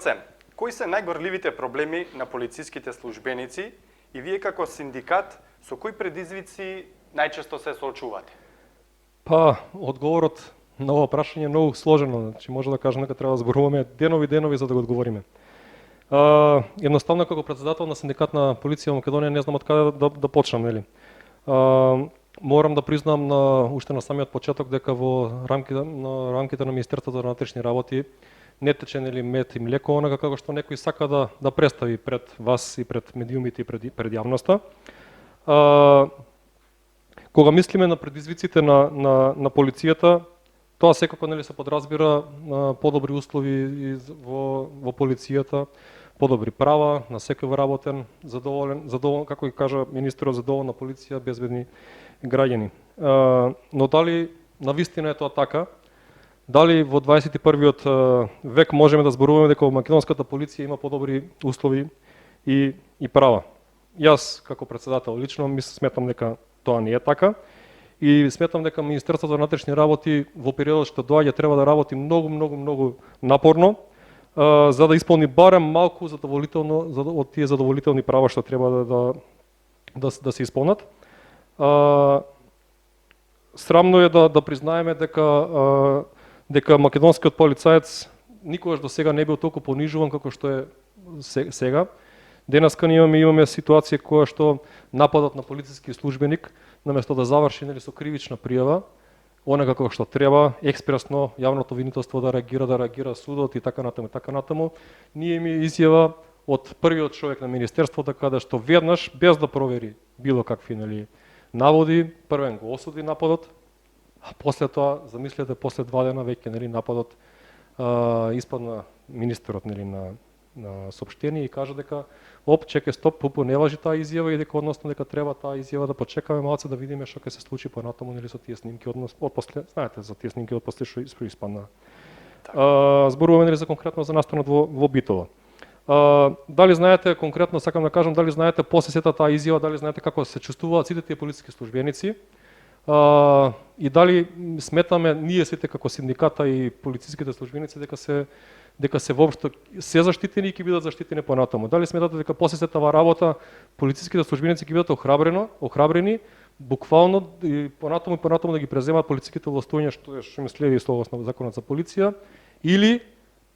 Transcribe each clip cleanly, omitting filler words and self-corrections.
Орце, кои се најгорливите проблеми на полициските службеници и вие како синдикат со кои предизвици најчесто се соочувате? Па, одговорот на ова прашање е многу сложено, значи може да кажам дека треба да зборуваме денови за да го одговориме. Едноставно како претседател на синдикат на полиција во Македонија не знам од каде да почнам, нели? Морам да признам уште на самиот почеток дека во рамките на Министерството за внатрешни работи не тече нели мед и млеко онака како што некој сака да представи пред вас и пред медиумите и пред јавноста. Кога мислиме на предизвиците на полицијата, тоа секако нели се подразбира подобри услови во полицијата, подобри права на секој вработен, задоволен, како и кажа министерот, задоволна полиција, безбедни граѓани. Но дали навистина е тоа така? Дали во 21-виот век можеме да зборуваме дека во македонската полиција има подобри услови и права? Јас како претседател лично сметам дека тоа не е така и сметам дека Министерството за внатрешни работи во периодот што доаѓа треба да работи многу напорно за да исполни барем малку задоволително од тие задоволителни права што треба да се исполнат. Срамно е да признаеме дека македонскиот полицаец никогаш до сега не бил толку понижуван како што е сега. Денеска имаме ситуација која што нападот на полициски службеник наместо да заврши нели со кривична пријава, онака како што треба, експресно јавното обвинителство да реагира судот и така натаму, ние ми изјава од првиот човек на министерството каде што веднаш без да провери било какви нели наводи, првен го осуди нападот, а после тоа, замислете, после 2 дена веќе нели нападот испадна министерот нели на соопштение и кажа дека чекај стоп, пупу не важи таа изјава и дека односно дека треба таа изјава да почекаме малце да видиме што ќе се случи понатаму нели со тие снимки од после, знаете за тие снимки од после што испадна. Зборуваме нели за конкретно за настанот во Битола. Дали знаете конкретно, сакам да кажам, дали знаете после сета таа изјава, дали знаете како се чувствуваат сите тие полициски службеници? И дали сметаме ние сите како синдиката и полициските службеници дека се воопшто се заштитени и ќе бидат заштитени понатаму? Дали сметате дека после сета таа работа полициските службеници ќе бидат охрабрени буквално и понатаму да ги преземат полициските властувања што ми следи согласно законот за полиција, или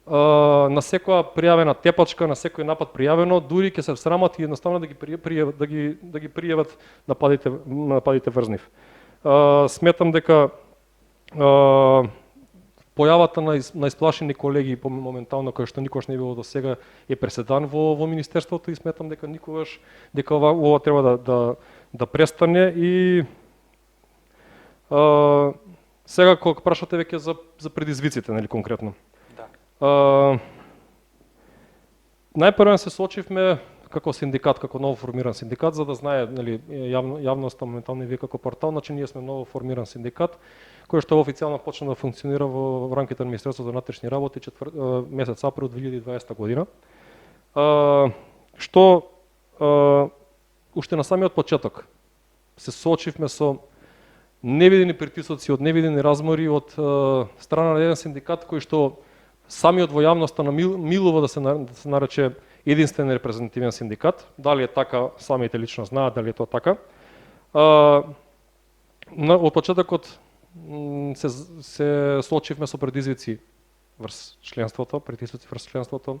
на секоја пријавена тепачка, на секој напад пријавено, дури ќе се срамат и едноставно да ги пријават нападите врз нив. Сметам дека појавата на исплашени колеги моментално кој што никош не било до сега е преседан во министерството и сметам дека никогаш дека ова треба да престане и сега кога прашате веќе за предизвиците нели конкретно. Најпрво се соочивме како синдикат, како ново формиран синдикат, за да знае нели јавноста моментално и вие како портал, значи ние сме ново формиран синдикат кој што официјално почна да функционира во рамките на Министерството за внатрешни работи месец април 2020 година. Што уште на самиот почеток се соочивме со невидени притисоци од невидени размори од страна на еден синдикат кој што самиот во јавноста милува да се нарече единствен репрезентативен синдикат. Дали е така, самите лично знаат дали е тоа така. Од почетокот се соочивме со предизвици врз членството, притисоци врз членството,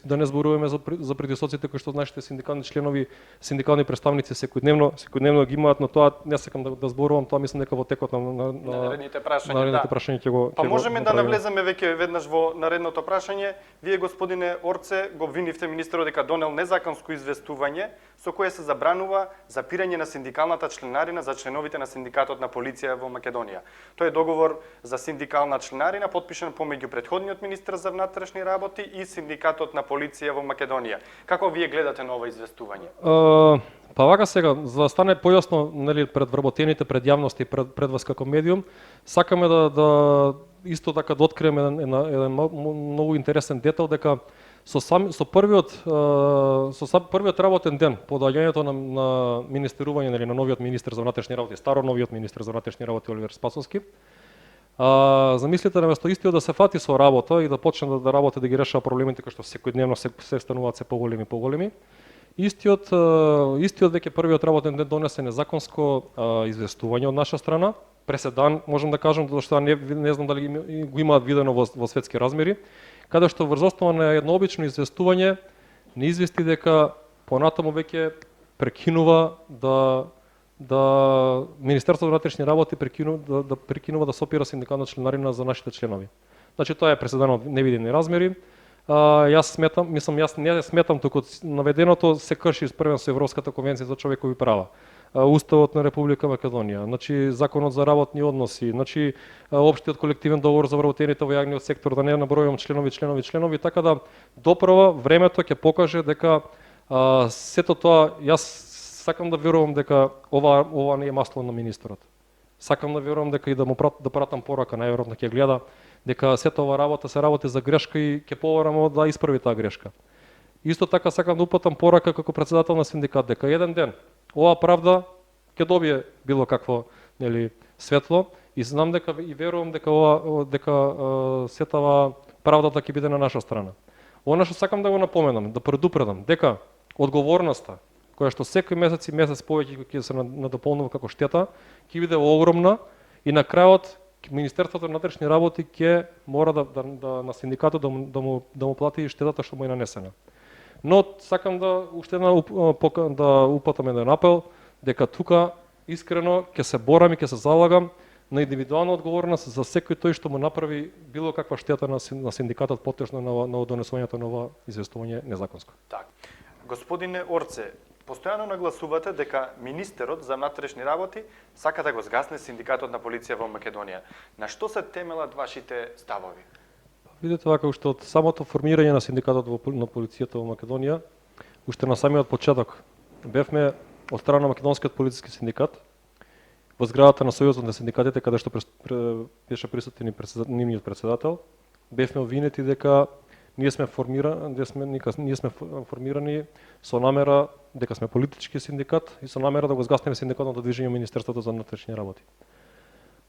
да не зборуваме за притисоците кои што нашите синдикални членови, синдикални представници секојдневно ги имаат, но тоа не сакам да зборувам, тоа мислам дека во текот на наредните прашања ќе го Па можеме да навлеземе веќе веднаш во наредното прашање. Вие, господине Орце, го обвинивте министерот дека донел незаконско известување со кое се забранува запирање на синдикалната членарина за членовите на синдикатот на полиција во Македонија. Тој е договор за синдикална членарина подпишан помеѓу претходниот министер за внатрешни работи и синдикатот на полиција во Македонија. Како вие гледате на ова известување? Па вака сега, за да стане појасно нели пред вработените, пред јавноста и пред вас како медиум, сакаме да исто така да откриеме еден многу интересен детал дека со првиот работен ден по доаѓањето на министерување нели на новиот министер за внатрешни работи, старо новиот министер за внатрешни работи Оливер Спасовски, Замислите наместо истиот да се фати со работа и да почне да работи да ги решава проблемите кои што секојдневно се стануваат се поголеми и поголеми. Истиот веќе првиот работен ден донесе незаконско известување од наша страна, преседан, можам да кажам, што не знам дали го имаат видено во светски размери, каде што врз основа на едно обично известување не извести дека понатаму веќе прекинува да Министерството на внатрешни работи прекинува да сопира синдикална членарина за нашите членови. Значи тоа е преседано од невидени размери. Јас не сметам туку наведеното се крши првен со Европската конвенција за човекови права, Уставот на Република Македонија, значи Законот за работни односи, значи Општиот колективен договор за вработените во јавниот сектор, да не набројувам членови, така да доправа времето ќе покаже дека сето тоа, јас сакам да верувам дека ова не е масло на министерот. Сакам да верувам дека и да пратам порака, најверојатно ќе гледа дека сето ова работа се работи за грешка и ќе побараме да исправи таа грешка. Исто така сакам да упатам порака како председател на синдикат дека еден ден ова правда ќе добие било какво, нели, светло и знам дека и верувам дека сета ова правдата ќе биде на наша страна. Она што сакам да го напоменам, да предупредам дека одговорноста која што секој месец повеќе ќе се надополнува како штета, ќе биде огромна и на крајот Министерството на внатрешни работи ќе мора на синдикатот да му плати штетата што му е нанесена. Но сакам да уште да упатам еден апел дека тука искрено ќе се борам и ќе се залагам на индивидуална одговорност за секој тој што му направи било каква штета на синдикатот потешно на донесувањето на ова известување незаконско. Так. Господине Орце, постојано нагласувате дека министерот за внатрешни работи сака да го згасне синдикатот на полиција во Македонија. На што се темелат вашите ставови? Видете вака, уште од самото формирање на синдикатот на полицијата во Македонија, уште на самиот почеток, бевме од страна на Македонскиот полициски синдикат во зградата на Сојузот на синдикатите, каде што беше присутен и нивниот председател, бевме обвинети дека ние сме формирани со намера дека сме политички синдикат и со намера да го згаснеме синдикатното движење Министерството за внатрешни работи.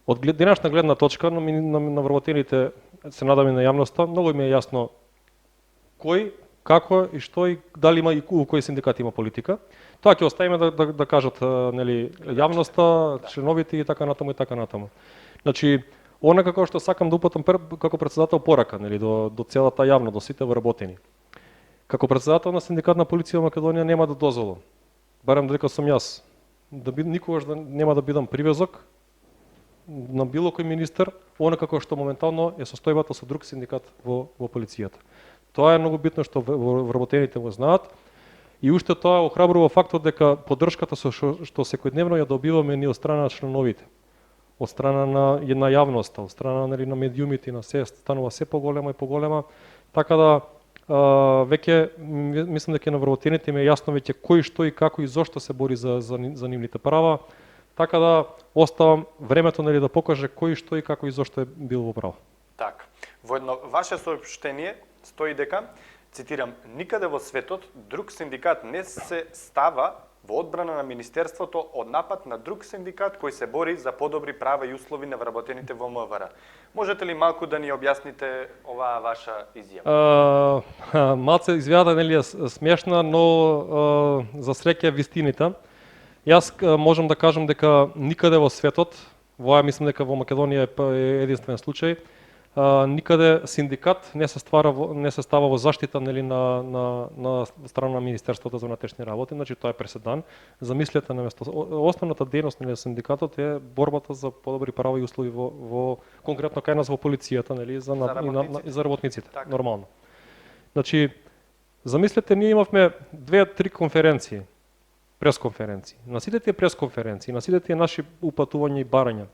Од денешна гледна точка на вработените, се надам и на јавноста, многу ми е јасно кој, како и што и дали има и у кој синдикат има политика. Тоа ќе оставиме да кажат, нели, јавноста, членовите и така натаму и така натаму. Значи, она како што сакам да упатам како председател порака, нели, до целата јавност, до сите вработени. Како председател на синдикат на полиција во Македонија нема да дозволам, барем дека сум јас, никогаш нема да бидам привезок на било кој министер, она како што моментално е состојбата со друг синдикат во полицијата. Тоа е многу битно што вработените го знаат и уште тоа охрабрува фактот дека поддршката што секојдневно ја добиваме ние од страна на членовите, од страна на јавноста, од страна на медиумите, на се станува се поголема и поголема, така да веќе мислам дека на вработените им е јасно веќе кој што и како и зошто се бори за нивните права, така да оставам времето, нели, да покаже кој што и како и зошто е бил во право. Так. Во едно ваше соопштение стои дека, цитирам, никаде во светот друг синдикат не се става во одбрана на Министерството од напад на друг синдикат кој се бори за подобри права и услови на вработените во МВР. Можете ли малку да ни објасните оваа ваша изјава? Малце извјада, нели, е смешна, но за среќа е вистината. Јас можам да кажам дека никаде во светот, мислам дека во Македонија е единствен случај, никаде синдикат не се става во заштита, нели, на страна на Министерството за внатрешни работи, значи тоа е преседан. Замислете, наместо основната дејност на синдикатот е борбата за подобри права и услови во конкретно кај нас во полицијата, нели, за работниците, так. Нормално. Значи, замислете, ние имавме 2-3 конференции, пресконференции. На сите тие пресконференции, на сите тие наши упатувања и барања.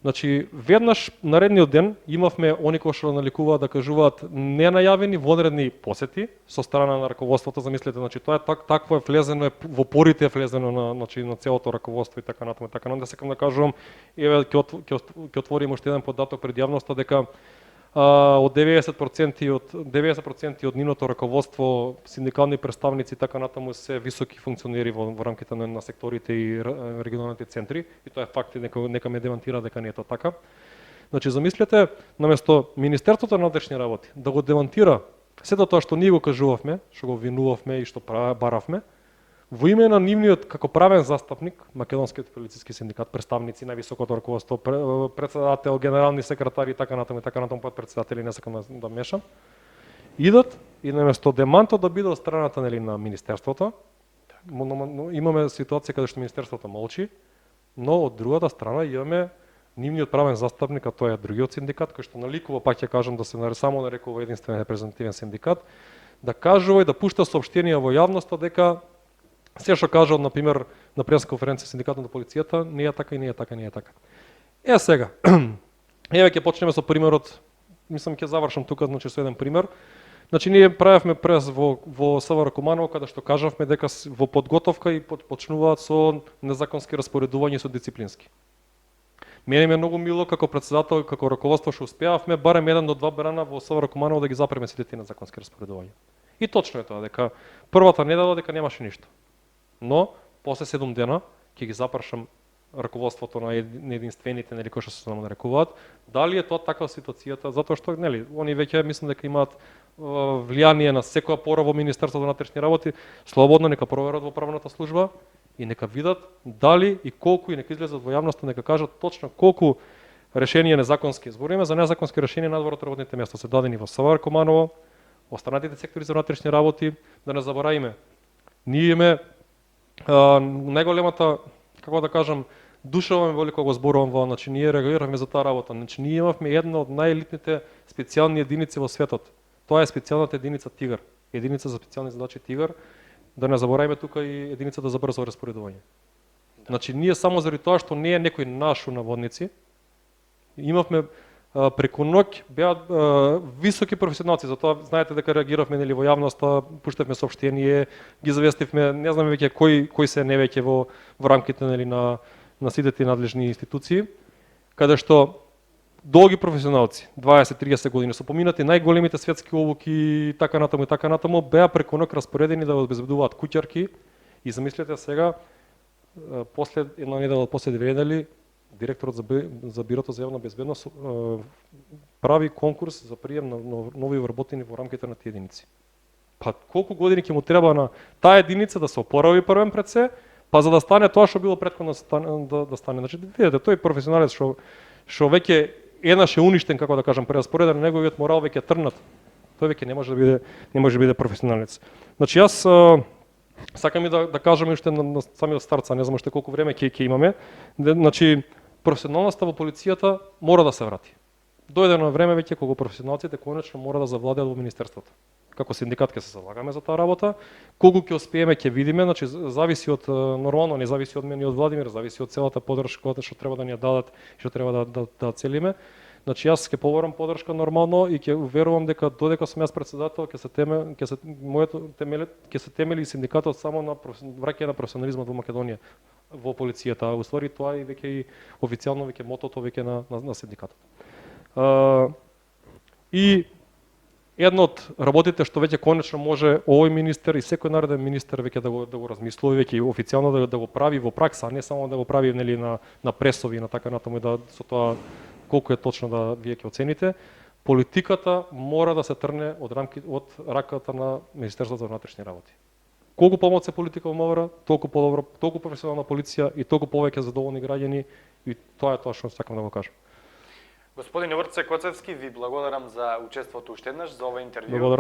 Значи, веднаш наредниот ден имавме они кои што наликуваат да кажуваат ненајавени вонредни посети со страна на раководството, замислете, значи тоа е такво е влезено во порите е влезено на целото раководство и така натаму. Така да сакам да кажувам, еве ќе отворим уште еден податок пред јавноста дека од 90% од нивното раководство, синдикални представници така натаму се високи функционери во рамките на секторите и регионалните центри, и тоа е факт, нека ме демантира дека не е тоа така. Значи замислете, наместо Министерството на внатрешни работи да го демонтира сето тоа што ние го кажувавме, што го обвинувавме и што баравме, во име на нивниот како правен застапник, Македонскиот полициски синдикат, представници, највисокото раководство, председател, генерални секретари и така натаму подпредседатели, не сакам да мешам, идат и наместо демантот да биде од страната нели на Министерството, имаме ситуација каде што Министерството молчи, но од другата страна имаме нивниот правен застапник, а тоа е другиот синдикат, кој што наликува, пак ќе кажам, да се само нарекува единствен репрезентативен синдикат, да кажува и да пушта соопштенија во јавноста дека се што кажа, например, на пресконференција синдикатот на полицијата, не е така и не е така, не е така. Сега, ќе почнеме со примерот, мислам ќе завршам тука, значи со еден пример. Значи ние правевме прес во СВР Куманово, каде што кажавме дека во подготовка и почнуваат со незаконски распоредувања со дисциплински. Мене ми е многу мило како председател, како раководство што успеавме барем 1 до 2 брана во СВР Куманово да ги запреме сите тие незаконски распоредувања. И точно е тоа дека првата недела дека немаше ништо. Но после 7 дена ќе ги запрашам раководството на единствените нели кои што се самонарекуваат, дали е тоа таква ситуацијата, затоа што нели они веќе мислам дека имаат влијание на секоја пора во Министерството на внатрешни работи, слободно нека проверат во правната служба и нека видат дали и колку и нека излезат во јавноста, нека кажат точно колку решенија незаконски. Збориме за незаконски решенија надвор од работните места се дадени во СВР Куманово, останатите сектори за внатрешни работи, да не забораваме. Ние имаме најголемата, како да кажам, душевно воли кога го зборувам во, значи ние реагиравме за таа работа. Значи ние имавме една од најелитните специјални единици во светот. Тоа е специјалната единица Тигар. Единица за специјални задачи Тигар. Да не забораваме тука и единицата за брзо распоредување. Значи ние само заради тоа што не е некој наш наводници, имавме преку ноќ беа високи професионалци, затоа знаете дека реагиравме нели во јавноста, пуштавме соопштение, ги завестивме, не знаме веќе кој се не веќе во рамките нели на сите тие надлежни институции, каде што долги професионалци, 20-30 години, со поминати најголемите светски обуки и така натаму, беа преку ноќ распоредени да обезбедуваат куќарки и замислете сега, после една недела, после 2 недели, директорот за Бирото за јавна безбедност прави конкурс за прием на нови вработени во рамките на тие единици. Па колку години ќе му треба на таа единица да се опорави првен пред се, па за да стане тоа што било претходно да стане. Значи, видите, тој професионалец што веќе еднаш е уништен, како да кажам, прераспореден, неговиот морал веќе трнат. Тој веќе не може да биде професионалец. Значи јас сакам и да кажам уште на самиот старт, не знам уште колку време ќе имаме. Значи професионалноста во полицијата мора да се врати. Дојде на време веќе кога професионалците конечно мора да завладеат во министерството. Како синдикат ќе се залагаме за таа работа. Колку ќе успееме ќе видиме, значи зависи од нормално, не зависи од мене и од Владимир, зависи од целата поддршка што треба да ни ја дадат, што треба да целиме. Значи јас ќе побарам поддршка нормално и ќе верувам дека додека сум јас председател ќе се темели синдикатот само на враќање на професионализмот во Македонија во полицијата. Уствари тоа и веќе и официјално веќе мотото веќе на синдикатот. И едно од работите што веќе конечно може овој министер и секој нареден министер веќе да го размислува, веќе официјално да го прави во пракса, а не само да го прави нели на пресови и на така натаму и да со тоа колку е точно да вие ќе оцените. Политиката мора да се трне од раката на Министерството за внатрешни работи. Колку помоцна политика во МВР, толку подобро, толку професионална полиција и толку повеќе задоволни граѓани и тоа е тоа што сакам да го кажам. Господин Орце Коцевски, ви благодарам за учеството уште еднаш за ова интервју. Благодарам.